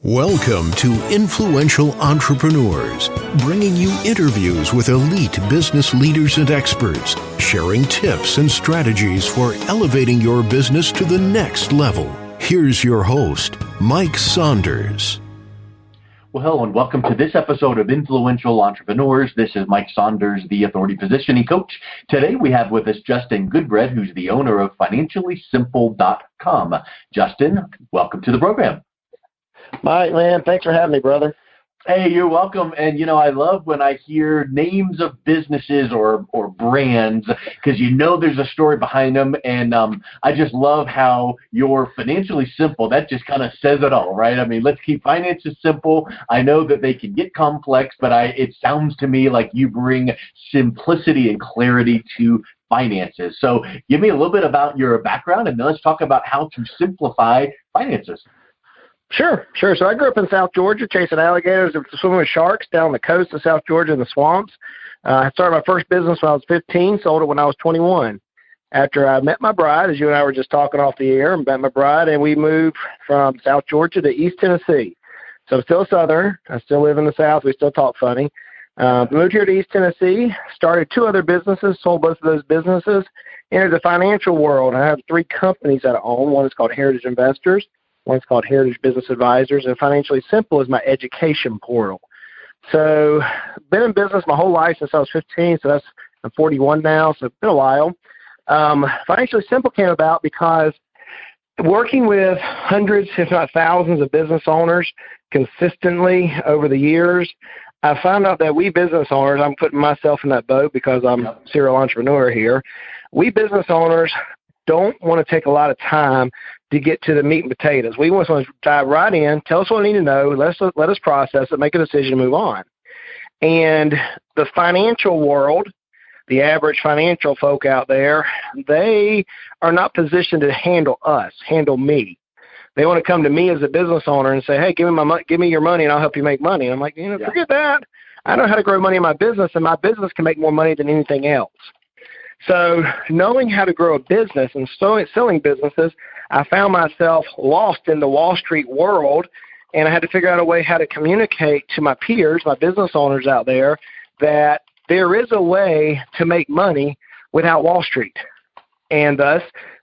Welcome to Influential Entrepreneurs, bringing you interviews with elite business leaders and experts, sharing tips and strategies for elevating your business to the next level. Here's your host, Mike Saunders. Well, hello and welcome to this episode of Influential Entrepreneurs. This is Mike Saunders, the Authority Positioning Coach. Today we have with us Justin Goodbread, who's the owner of FinanciallySimple.com. Justin, welcome to the program. Mike, man, thanks for having me, brother. Hey, you're welcome. And, I love when I hear names of businesses or brands because there's a story behind them. And I just love how you're financially simple. That just kind of says it all, right? I mean, let's keep finances simple. I know that they can get complex, but it sounds to me like you bring simplicity and clarity to finances. So give me a little bit about your background, and then let's talk about how to simplify finances. Sure. So I grew up in South Georgia chasing alligators and swimming with sharks down the coast of South Georgia in the swamps. I started my first business when I was 15, sold it when I was 21. After I met my bride, as you and I were just talking off the air, met my bride, and we moved from South Georgia to East Tennessee. So I'm still a Southerner. I still live in the South. We still talk funny. Moved here to East Tennessee, started two other businesses, sold both of those businesses, entered the financial world. I have three companies that I own. One is called Heritage Investors. One's called Heritage Business Advisors, and Financially Simple is my education portal. So been in business my whole life since I was 15, so I'm 41 now, so it's been a while. Financially Simple came about because working with hundreds, if not thousands, of business owners consistently over the years, I found out that we business owners, I'm putting myself in that boat because I'm a serial entrepreneur here, we business owners don't want to take a lot of time to get to the meat and potatoes. We want to dive right in, tell us what we need to know, let us process it, make a decision, move on. And the financial world, the average financial folk out there, they are not positioned to handle me. They want to come to me as a business owner and say, hey, give me your money and I'll help you make money. And I'm like, forget that. I know how to grow money in my business, and my business can make more money than anything else. So knowing how to grow a business and selling businesses, I found myself lost in the Wall Street world, and I had to figure out a way how to communicate to my peers, my business owners out there, that there is a way to make money without Wall Street. And thus,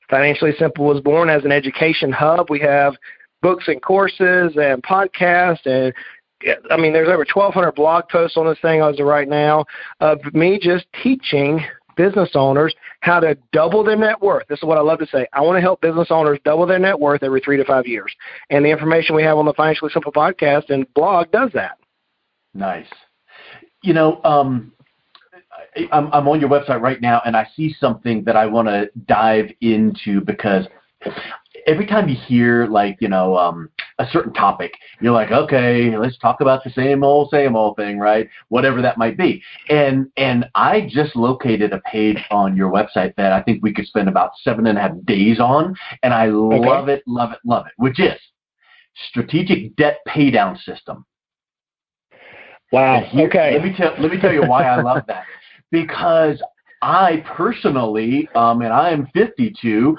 Financially Simple was born as an education hub. We have books and courses and podcasts, and there's over 1,200 blog posts on this thing as of right now of me just teaching business owners how to double their net worth. This is what I love to say. I want to help business owners double their net worth every 3 to 5 years. And the information we have on the Financially Simple podcast and blog does that. Nice. I'm on your website right now, and I see something that I want to dive into because every time you hear a certain topic, you're like, okay, let's talk about the same old thing, right? Whatever that might be. And I just located a page on your website that I think we could spend about 7.5 days on, and I love it, which is Strategic Debt Paydown System. Wow. Okay. Let me tell you why I love that. Because I personally, and I am 52,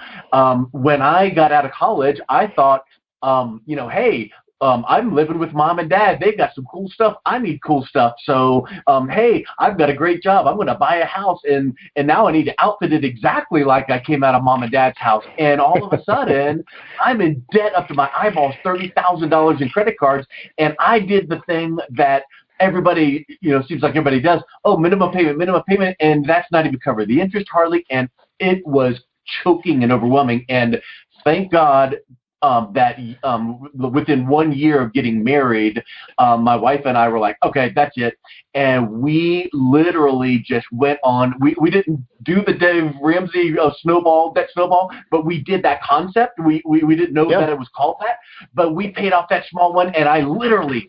when I got out of college, I thought, hey, I'm living with mom and dad. They've got some cool stuff. I need cool stuff. So, hey, I've got a great job. I'm going to buy a house, and now I need to outfit it exactly like I came out of mom and dad's house. And all of a sudden, I'm in debt up to my eyeballs, $30,000 in credit cards, and I did the thing that everybody, seems like everybody does. Oh, minimum payment, and that's not even covered the interest hardly, and it was choking and overwhelming. And thank God that within 1 year of getting married, my wife and I were like, okay, that's it. And we literally just went on. We didn't do the Dave Ramsey snowball, but we did that concept. We didn't know that it was called that, but we paid off that small one. And I literally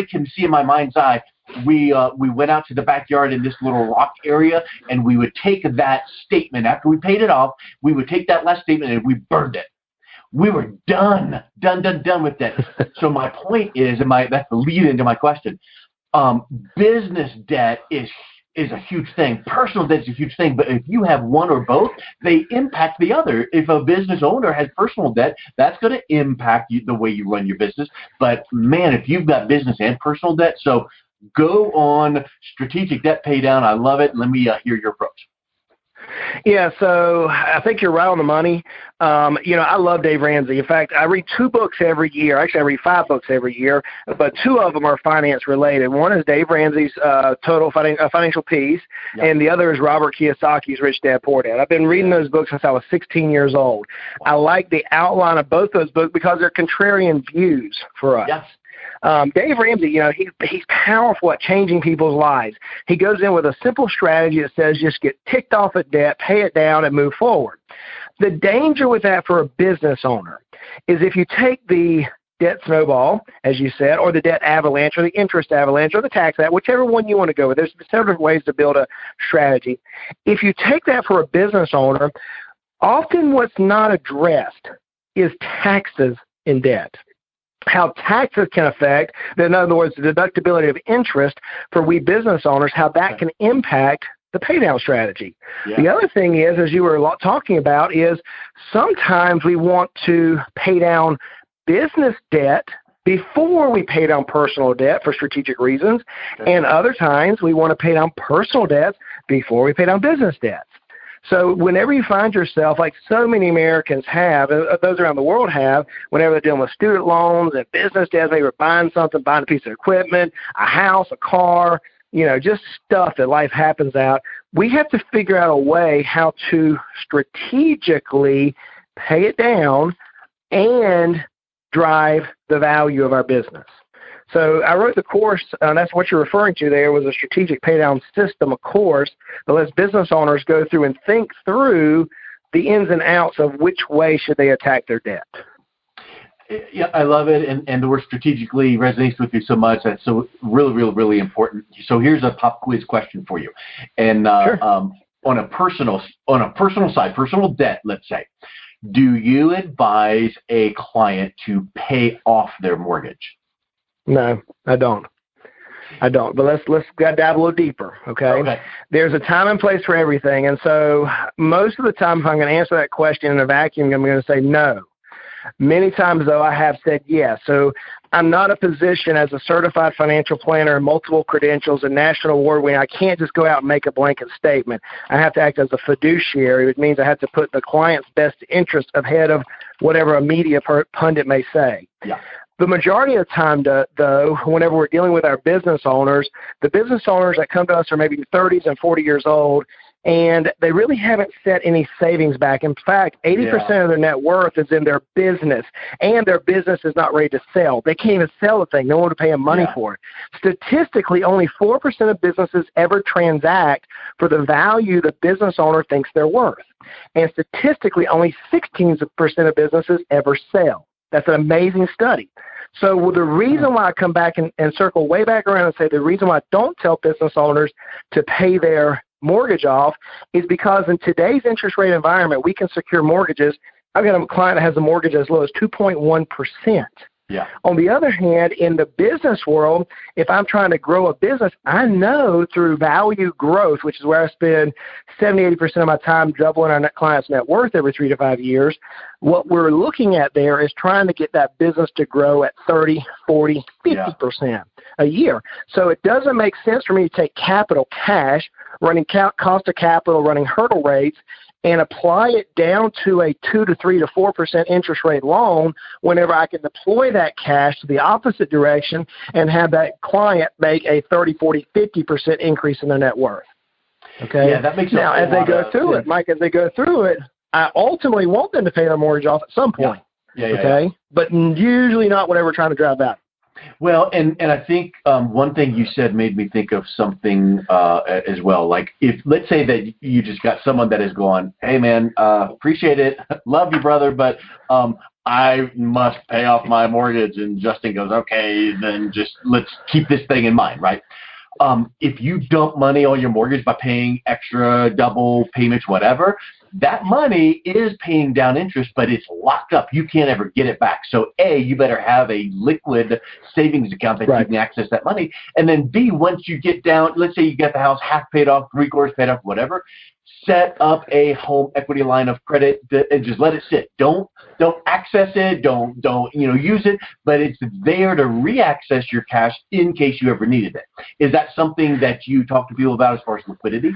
can see in my mind's eye, we went out to the backyard in this little rock area, and we would take that statement after we paid it off. We would take that last statement and we burned it. We were done with that. So my point is, that's the lead into my question. Business debt is is a huge thing. Personal debt is a huge thing. But if you have one or both, they impact the other. If a business owner has personal debt, that's going to impact the way you run your business. But man, if you've got business and personal debt, so go on strategic debt pay down. I love it. Let me hear your approach. Yeah, so I think you're right on the money. I love Dave Ramsey. In fact, I read 2 books every year. Actually, I read 5 books every year, but 2 of them are finance related. One is Dave Ramsey's Total Financial Peace, and the other is Robert Kiyosaki's Rich Dad Poor Dad. I've been reading those books since I was 16 years old. I like the outline of both those books because they're contrarian views for us. Yes. Dave Ramsey, he's powerful at changing people's lives. He goes in with a simple strategy that says just get ticked off at debt, pay it down, and move forward. The danger with that for a business owner is if you take the debt snowball, as you said, or the debt avalanche, or the interest avalanche, or the tax avalanche, whichever one you want to go with. There's several different ways to build a strategy. If you take that for a business owner, often what's not addressed is taxes in debt. How taxes can affect, in other words, the deductibility of interest for we business owners, how that can impact the pay down strategy. Yeah. The other thing is, as you were talking about, is sometimes we want to pay down business debt before we pay down personal debt for strategic reasons, and other times we want to pay down personal debts before we pay down business debts. So whenever you find yourself, like so many Americans have, those around the world have, whenever they're dealing with student loans and business debts, maybe buying something, buying a piece of equipment, a house, a car, just stuff that life happens out, we have to figure out a way how to strategically pay it down and drive the value of our business. So I wrote the course, and that's what you're referring to there, was a strategic pay down system, a course that lets business owners go through and think through the ins and outs of which way should they attack their debt. Yeah, I love it, and the word strategically resonates with you so much. That's so really, really, really important. So here's a pop quiz question for you, and sure. on a personal side, personal debt, let's say, do you advise a client to pay off their mortgage? No, I don't. But let's dive a little deeper, okay? There's a time and place for everything, and so most of the time, if I'm going to answer that question in a vacuum, I'm going to say no. Many times, though, I have said yes. So I'm not a position as a certified financial planner, multiple credentials, and national award winning. I can't just go out and make a blanket statement. I have to act as a fiduciary, which means I have to put the client's best interest ahead of whatever a media pundit may say. Yeah. The majority of the time, though, whenever we're dealing with our business owners, the business owners that come to us are maybe 30s and 40 years old, and they really haven't set any savings back. In fact, 80% of their net worth is in their business, and their business is not ready to sell. They can't even sell the thing. No one to pay them money for it. Statistically, only 4% of businesses ever transact for the value the business owner thinks they're worth. And statistically, only 16% of businesses ever sell. That's an amazing study. So the reason why I come back and circle way back around and say the reason why I don't tell business owners to pay their mortgage off is because in today's interest rate environment, we can secure mortgages. I've got a client that has a mortgage as low as 2.1%. Yeah. On the other hand, in the business world, if I'm trying to grow a business, I know through value growth, which is where I spend 70-80% of my time doubling our client's net worth every 3 to 5 years, what we're looking at there is trying to get that business to grow at 30, 40, 50% a year. So it doesn't make sense for me to take capital cash, running cost of capital, running hurdle rates, and apply it down to a 2 to 3 to 4% interest rate loan whenever I can deploy that cash to the opposite direction and have that client make a 30, 40, 50% increase in their net worth. Okay. Yeah, that makes sense. Now, as they go through it, Mike, as they go through it, I ultimately want them to pay their mortgage off at some point. Okay. But usually not whenever we're trying to drive out. Well, and I think one thing you said made me think of something as well. Like if, let's say that you just got someone that is going, hey man, appreciate it, love you brother, but I must pay off my mortgage. And Justin goes, okay, then just let's keep this thing in mind, right? If you dump money on your mortgage by paying extra, double payments, whatever, that money is paying down interest, but it's locked up. You can't ever get it back. So A, you better have a liquid savings account that you can access that money. And then B, once you get down, let's say you get the house half paid off, 3/4 paid off, whatever, set up a home equity line of credit and just let it sit. Don't access it. Don't use it, but it's there to reaccess your cash in case you ever needed it. Is that something that you talk to people about as far as liquidity?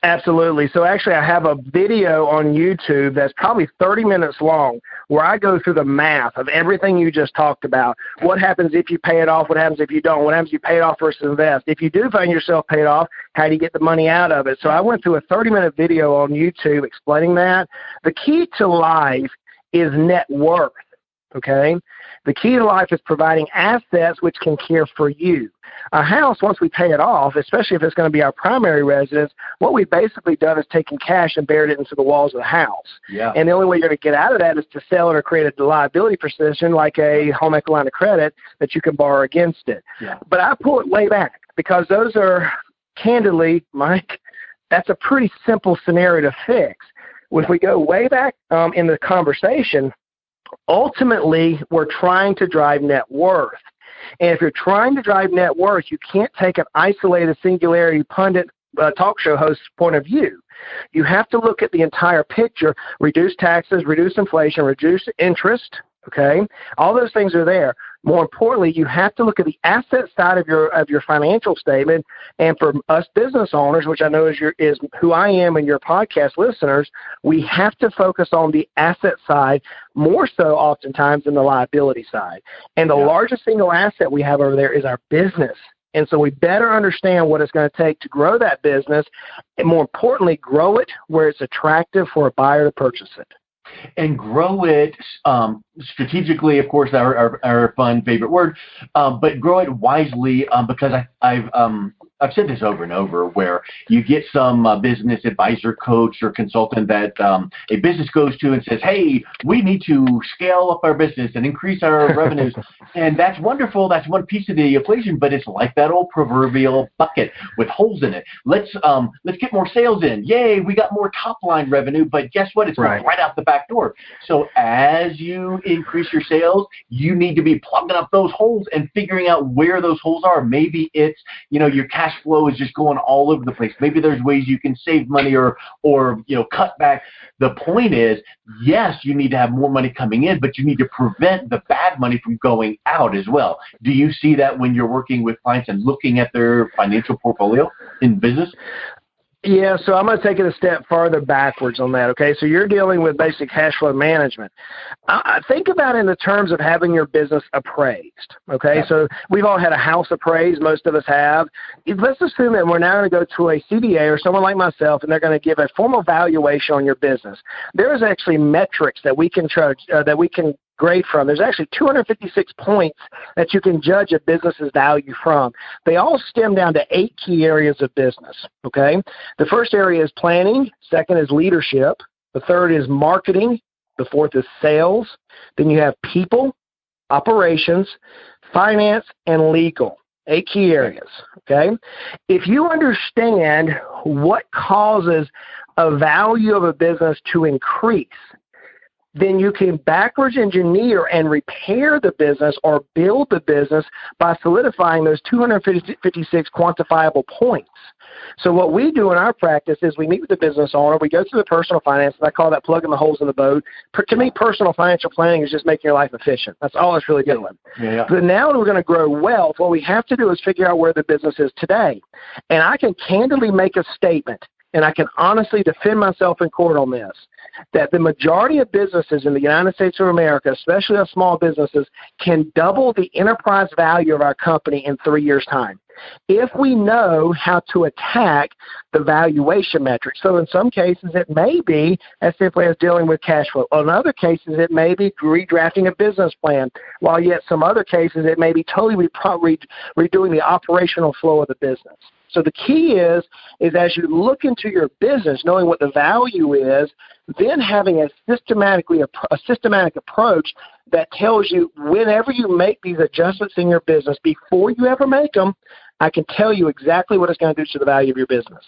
Absolutely. So actually I have a video on YouTube that's probably 30 minutes long where I go through the math of everything you just talked about. What happens if you pay it off? What happens if you don't? What happens if you pay it off versus invest? If you do find yourself paid off, how do you get the money out of it? So I went through a 30-minute video on YouTube explaining that. The key to life is net worth, okay? The key to life is providing assets which can care for you. A house, once we pay it off, especially if it's going to be our primary residence, what we've basically done is taken cash and buried it into the walls of the house. Yeah. And the only way you're going to get out of that is to sell it or create a liability position like a home equity line of credit that you can borrow against it. Yeah. But I pull it way back because those are, candidly, Mike, that's a pretty simple scenario to fix. If we go way back in the conversation, ultimately, we're trying to drive net worth. And if you're trying to drive net worth, you can't take an isolated singularity pundit talk show host's point of view. You have to look at the entire picture, reduce taxes, reduce inflation, reduce interest, okay? All those things are there. More importantly, you have to look at the asset side of your financial statement. And for us business owners, which I know is who I am and your podcast listeners, we have to focus on the asset side more so oftentimes than the liability side. And the largest single asset we have over there is our business. And so we better understand what it's going to take to grow that business, and more importantly, grow it where it's attractive for a buyer to purchase it. And grow it strategically, of course, our fun favorite word, but grow it wisely because I've said this over and over, where you get some business advisor, coach, or consultant that a business goes to and says, hey, we need to scale up our business and increase our revenues. And that's wonderful. That's one piece of the equation, but it's like that old proverbial bucket with holes in it. Let's get more sales in. Yay, we got more top line revenue, but guess what? It's going right out the back door. So as you increase your sales, you need to be plugging up those holes and figuring out where those holes are. Maybe it's, your cash flow is just going all over the place. Maybe there's ways you can save money or cut back. The point is, yes, you need to have more money coming in, but you need to prevent the bad money from going out as well. Do you see that when you're working with clients and looking at their financial portfolio in business? Yeah, so I'm going to take it a step farther backwards on that, okay? So you're dealing with basic cash flow management. I think about it in the terms of having your business appraised, okay? So we've all had a house appraised, most of us have. Let's assume that we're now going to go to a CVGA or someone like myself, and they're going to give a formal valuation on your business. There is actually metrics that we can grade from. There's actually 256 points that you can judge a business's value from. They all stem down to 8 key areas of business, okay? The first area is planning. Second is leadership. The third is marketing. The fourth is sales. Then you have people, operations, finance, and legal. 8 key areas, okay? If you understand what causes a value of a business to increase, then you can backwards engineer and repair the business or build the business by solidifying those 256 quantifiable points. So what we do in our practice is we meet with the business owner, we go through the personal finance, and I call that plugging the holes in the boat. To me, personal financial planning is just making your life efficient. That's all it's really doing. Yeah. But now we're going to grow wealth. What we have to do is figure out where the business is today. And I can candidly make a statement, and I can honestly defend myself in court on this, that the majority of businesses in the United States of America, especially our small businesses, can double the enterprise value of our company in 3 years' time if we know how to attack the valuation metrics. So in some cases, it may be as simply as dealing with cash flow. In other cases, it may be redrafting a business plan, while yet some other cases, it may be totally redoing the operational flow of the business. So the key is as you look into your business, knowing what the value is, then having a systematic approach that tells you whenever you make these adjustments in your business, before you ever make them, I can tell you exactly what it's going to do to the value of your business.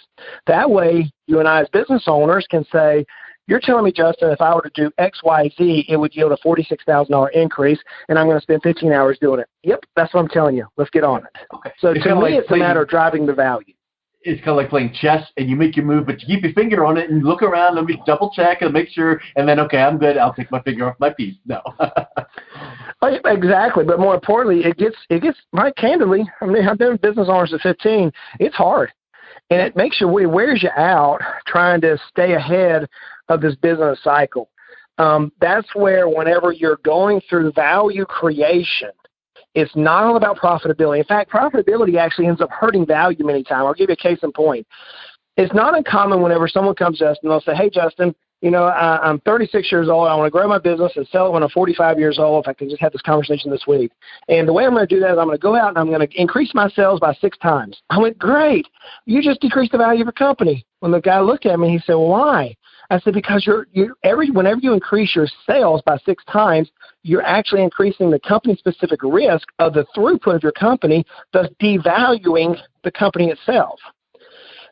That way, you and I as business owners can say, you're telling me, Justin, if I were to do X, Y, Z, it would yield a $46,000 increase, and I'm going to spend 15 hours doing it. Yep, that's what I'm telling you. Let's get on it. Okay. So to me, it's a matter of driving the value. It's kind of like playing chess, and you make your move, but you keep your finger on it and look around and double check and make sure, and then, okay, I'm good. I'll take my finger off my piece. No. Exactly, but more importantly, it gets Mike, candidly, I mean, I've been business owners at 15. It's hard, and it wears you out trying to stay ahead of this business cycle. That's where whenever you're going through value creation, it's not all about profitability. In fact, profitability actually ends up hurting value many times. I'll give you a case in point. It's not uncommon whenever someone comes to us and they'll say, hey, Justin, I'm 36 years old. I want to grow my business and sell it when I'm 45 years old. If I can just have this conversation this week. And the way I'm going to do that is I'm going to go out and I'm going to increase my sales by 6 times. I went, great. You just decreased the value of your company. When the guy looked at me, he said, well, why? I said, because whenever you increase your sales by 6 times, you're actually increasing the company-specific risk of the throughput of your company, thus devaluing the company itself.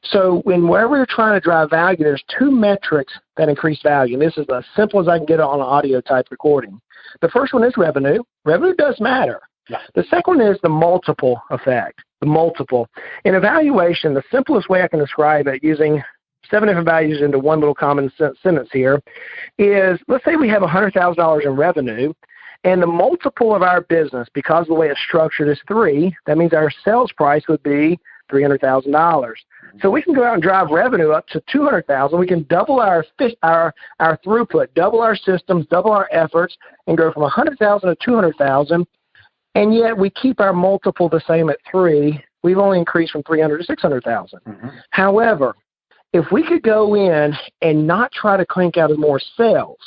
So wherever you're trying to drive value, there's 2 metrics that increase value. And this is as simple as I can get it on an audio type recording. The first one is revenue. Revenue does matter. Yeah. The second one is the multiple effect, the multiple. In evaluation, the simplest way I can describe it using 7 different values into one little common sentence here is, let's say we have $100,000 in revenue, and the multiple of our business, because of the way it's structured, is 3. That means our sales price would be $300,000. So we can go out and drive revenue up to $200,000. We can double our throughput, double our systems, double our efforts, and go from $100,000 to $200,000. And yet we keep our multiple the same at 3. We've only increased from $300,000 to $600,000. Mm-hmm. However, if we could go in and not try to crank out more sales,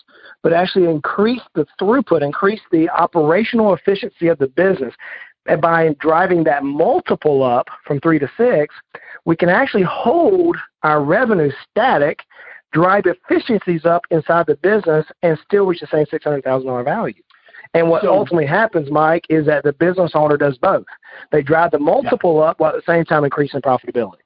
but actually increase the throughput, increase the operational efficiency of the business, and by driving that multiple up from 3 to 6, we can actually hold our revenue static, drive efficiencies up inside the business, and still reach the same $600,000 value. And what ultimately happens, Mike, is that the business owner does both. They drive the multiple up while at the same time increasing profitability.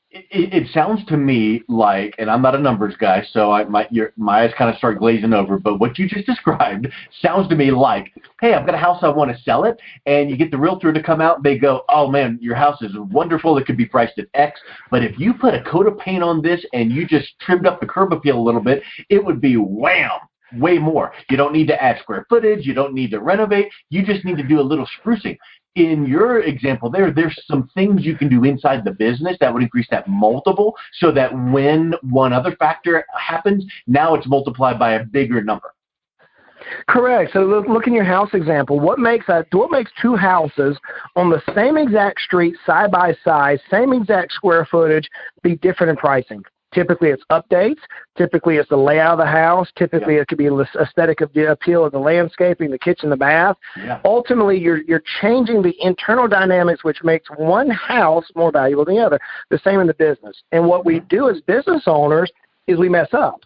It sounds to me like, and I'm not a numbers guy, so my eyes kind of start glazing over, but what you just described sounds to me like, hey, I've got a house, I want to sell it, and you get the realtor to come out, they go, oh man, your house is wonderful, it could be priced at X, but if you put a coat of paint on this and you just trimmed up the curb appeal a little bit, it would be wham! Way more. You don't need to add square footage, you don't need to renovate, you just need to do a little sprucing. In your example there's some things you can do inside the business that would increase that multiple so that when one other factor happens, now it's multiplied by a bigger number. Correct. So look in your house example. What makes 2 houses on the same exact street, side by side, same exact square footage, be different in pricing? Typically, it's updates. Typically, it's the layout of the house. Typically, it could be aesthetic of the appeal of the landscaping, the kitchen, the bath. Yeah. Ultimately, you're changing the internal dynamics, which makes one house more valuable than the other. The same in the business. And what we do as business owners is we mess up.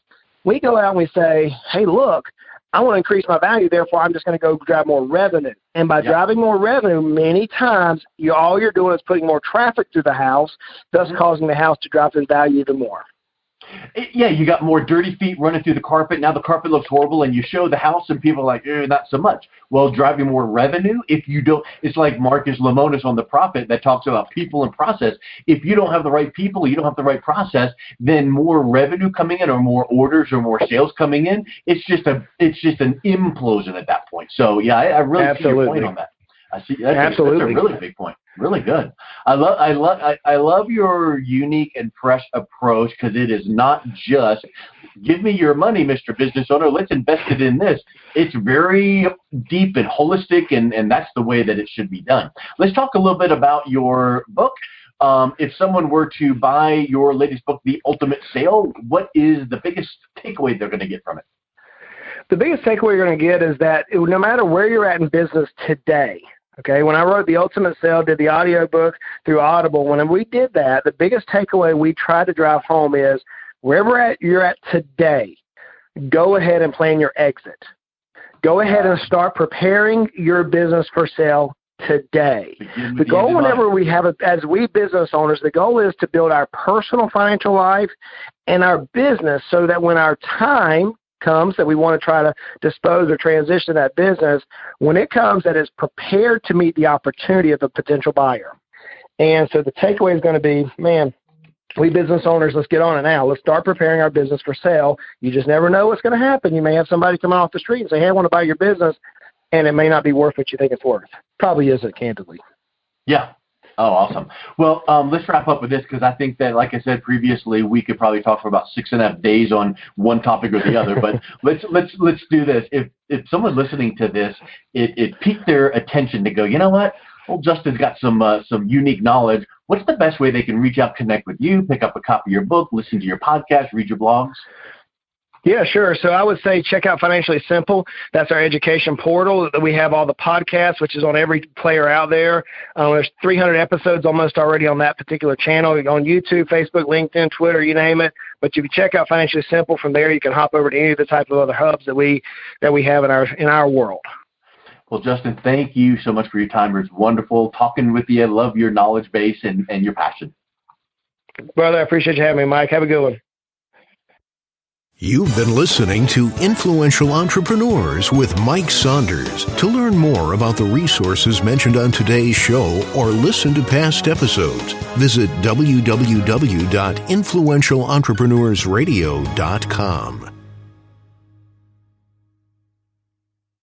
We go out and we say, hey, look, I want to increase my value, therefore I'm just going to go drive more revenue. And by driving more revenue, many times all you're doing is putting more traffic through the house, thus causing the house to drop in value even more. Yeah, you got more dirty feet running through the carpet. Now the carpet looks horrible, and you show the house, and people are like, not so much. Well, driving more revenue, if you don't, it's like Marcus Lemonis on The Profit that talks about people and process. If you don't have the right people, you don't have the right process, then more revenue coming in or more orders or more sales coming in, it's just an implosion at that point. So, yeah, I really see your point on that. I see. That's a really big point. Really good. I love your unique and fresh approach, because it is not just give me your money, Mr. Business Owner. Let's invest it in this. It's very deep and holistic, and that's the way that it should be done. Let's talk a little bit about your book. If someone were to buy your latest book, The Ultimate Sale, what is the biggest takeaway they're going to get from it? The biggest takeaway you're going to get is that no matter where you're at in business today, okay, when I wrote The Ultimate Sale, did the audio book through Audible, when we did that, the biggest takeaway we tried to drive home is wherever you're at today, go ahead and plan your exit. Go ahead and start preparing your business for sale today. The goal whenever we have it, as we business owners, the goal is to build our personal financial life and our business so that when our time comes that we want to try to dispose or transition that business, when it comes, that it's prepared to meet the opportunity of a potential buyer. And so the takeaway is going to be, man, we business owners, let's get on it now. Let's start preparing our business for sale. You just never know what's going to happen. You may have somebody come off the street and say, hey, I want to buy your business, and it may not be worth what you think it's worth. Probably isn't, candidly. Yeah. Oh, awesome. Well, let's wrap up with this because I think that, like I said previously, we could probably talk for about 6.5 days on one topic or the other. But let's do this. If someone listening to this, it piqued their attention to go, you know what? Well, Justin's got some unique knowledge. What's the best way they can reach out, connect with you, pick up a copy of your book, listen to your podcast, read your blogs? Yeah, sure. So I would say check out Financially Simple. That's our education portal. We have all the podcasts, which is on every player out there. There's 300 episodes almost already on that particular channel, on YouTube, Facebook, LinkedIn, Twitter, you name it. But if you check out Financially Simple, from there you can hop over to any of the type of other hubs that we have in our world. Well, Justin, thank you so much for your time. It's wonderful talking with you. I love your knowledge base and your passion. Brother, I appreciate you having me, Mike. Have a good one. You've been listening to Influential Entrepreneurs with Mike Saunders. To learn more about the resources mentioned on today's show or listen to past episodes, visit www.influentialentrepreneursradio.com.